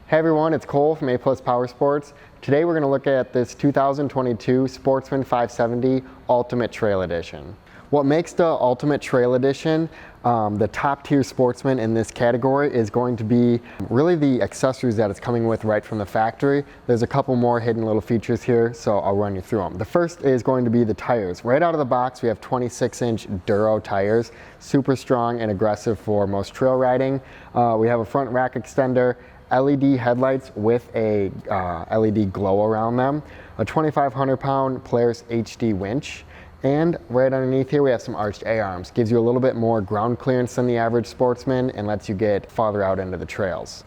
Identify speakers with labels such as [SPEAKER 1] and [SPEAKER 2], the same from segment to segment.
[SPEAKER 1] Hey everyone, it's Cole from A+ Power Sports. Today we're going to look at this 2022 Sportsman 570 Ultimate Trail Edition. What makes the Ultimate Trail Edition the top tier Sportsman in this category is going to be really the accessories that it's coming with right from the factory. There's a couple more hidden little features here, so I'll run you through them. The first is going to be the tires. Right out of the box we have 26-inch Duro tires, super strong and aggressive for most trail riding. We have a front rack extender, LED headlights with a LED glow around them, a 2,500 pound Polaris HD winch, and right underneath here we have some arched A-arms. Gives you a little bit more ground clearance than the average Sportsman and lets you get farther out into the trails.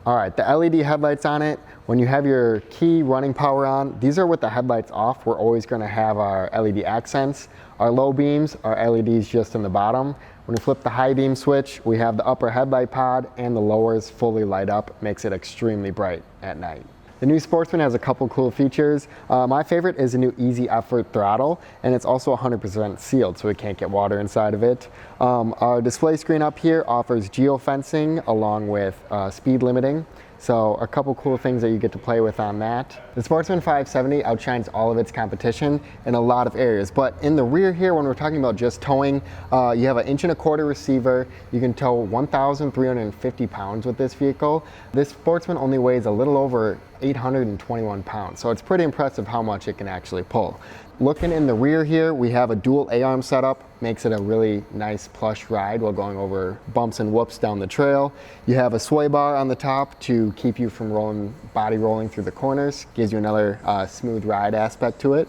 [SPEAKER 1] Alright, the LED headlights on it, when you have your key running power on, these are with the headlights off. We're always going to have our LED accents. Our low beams are LEDs just in the bottom. When we flip the high beam switch, we have the upper headlight pod and the lowers fully light up, makes it extremely bright at night. The new Sportsman has a couple cool features. My favorite is a new easy effort throttle, and it's also 100% sealed, so it can't get water inside of it. Our display screen up here offers geofencing along with speed limiting. So a couple cool things that you get to play with on that. The Sportsman 570 outshines all of its competition in a lot of areas, but in the rear here, when we're talking about just towing, you have an 1.25 inch receiver. You can tow 1,350 pounds with this vehicle. This Sportsman only weighs a little over 821 pounds, so it's pretty impressive how much it can actually pull. Looking in the rear here, we have a dual A-arm setup, makes it a really nice plush ride while going over bumps and whoops down the trail. You have a sway bar on the top to keep you from body rolling through the corners, gives you another smooth ride aspect to it.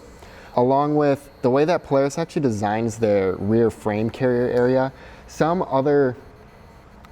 [SPEAKER 1] Along with the way that Polaris actually designs their rear frame carrier area, some other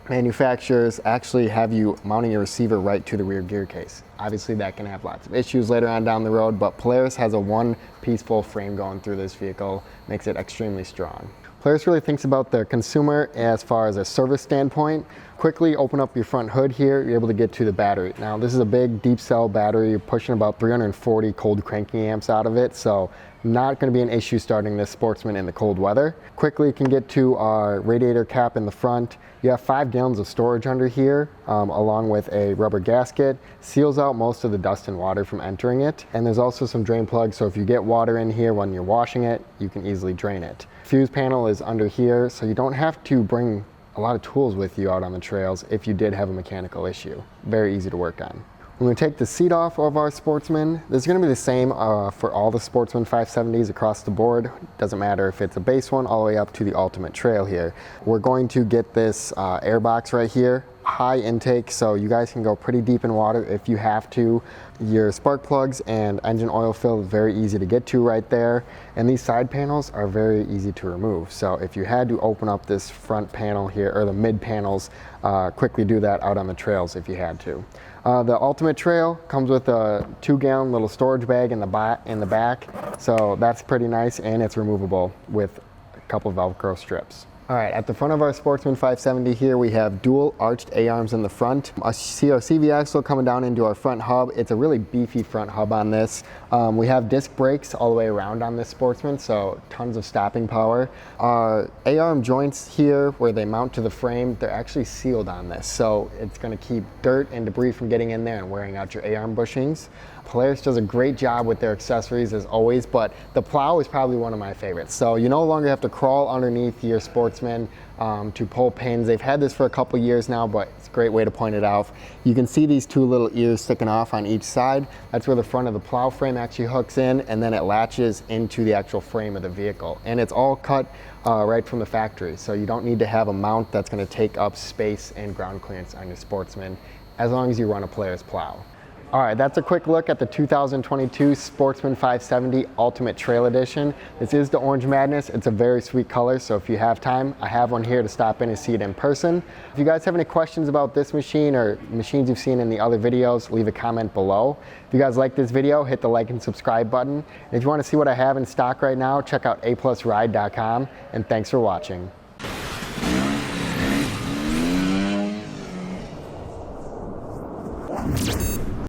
[SPEAKER 1] manufacturers actually have you mounting your receiver right to the rear gear case. Obviously that can have lots of issues later on down the road, but Polaris has a one-piece full frame going through this vehicle, makes it extremely strong. Polaris really thinks about the consumer as far as a service standpoint. Quickly open up your front hood here, you're able to get to the battery. Now this is a big deep cell battery, you're pushing about 340 cold cranking amps out of it, so not going to be an issue starting this Sportsman in the cold weather. Quickly can get to our radiator cap in the front. You have 5 gallons of storage under here, along with a rubber gasket. Seals out most of the dust and water from entering it. And there's also some drain plugs, so if you get water in here when you're washing it, you can easily drain it. Fuse panel is under here, so you don't have to bring a lot of tools with you out on the trails if you did have a mechanical issue. Very easy to work on. When we take the seat off of our Sportsman, this is going to be the same for all the Sportsman 570s across the board. Doesn't matter if it's a base one all the way up to the Ultimate Trail here. We're going to get this air box right here, high intake, so you guys can go pretty deep in water if you have to. Your spark plugs and engine oil fill is very easy to get to right there, and these side panels are very easy to remove. So if you had to open up this front panel here, or the mid panels, quickly do that out on the trails if you had to. The Ultimate Trail comes with a 2-gallon little storage bag in the back, so that's pretty nice, and it's removable with a couple of Velcro strips. Alright, at the front of our Sportsman 570 here we have dual arched A-arms in the front. I see our CV axle coming down into our front hub. It's a really beefy front hub on this. We have disc brakes all the way around on this Sportsman, so tons of stopping power. Our A-arm joints here where they mount to the frame, they're actually sealed on this, so it's going to keep dirt and debris from getting in there and wearing out your A-arm bushings. Polaris does a great job with their accessories as always, but the plow is probably one of my favorites. So you no longer have to crawl underneath your Sportsman to pull pins. They've had this for a couple years now, but it's a great way to point it out. You can see these two little ears sticking off on each side. That's where the front of the plow frame actually hooks in, and then it latches into the actual frame of the vehicle. And it's all cut right from the factory, so you don't need to have a mount that's going to take up space and ground clearance on your Sportsman, as long as you run a Polaris plow. Alright, that's a quick look at the 2022 Sportsman 570 Ultimate Trail Edition. This is the Orange Madness. It's a very sweet color, so if you have time, I have one here to stop in and see it in person. If you guys have any questions about this machine or machines you've seen in the other videos, leave a comment below. If you guys like this video, hit the like and subscribe button. And if you want to see what I have in stock right now, check out aplusride.com, and thanks for watching.